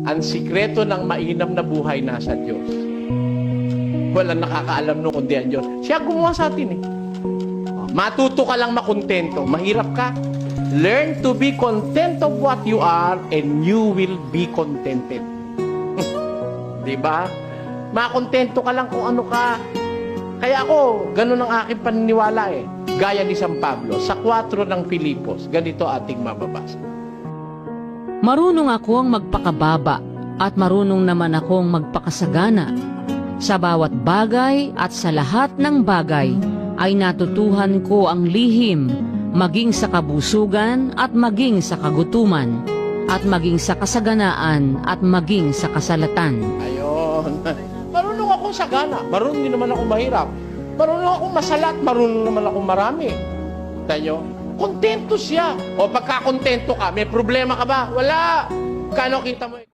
Ang sikreto ng mainam na buhay nasa Diyos. Walang nakakaalam nung kundi ang Diyos. Siya gumawa sa atin eh. Matuto ka lang makontento. Mahirap ka. Learn to be content of what you are and you will be contented. Diba? Makontento ka lang kung ano ka. Kaya ako, ganun ang aking paniniwala eh. Gaya ni San Pablo, sa 4 ng Filipos, ganito ating mababasa. Marunong akong magpakababa at marunong naman akong magpakasagana. Sa bawat bagay at sa lahat ng bagay ay natutuhan ko ang lihim, maging sa kabusugan at maging sa kagutuman, at maging sa kasaganaan at maging sa kasalatan. Ayun. Marunong akong sagana, marunong din naman akong mahirap. Marunong akong masalat, marunong naman akong marami. Tayo, kontento siya. O pagka kontento ka, may problema ka ba? Wala. Kano kita mo?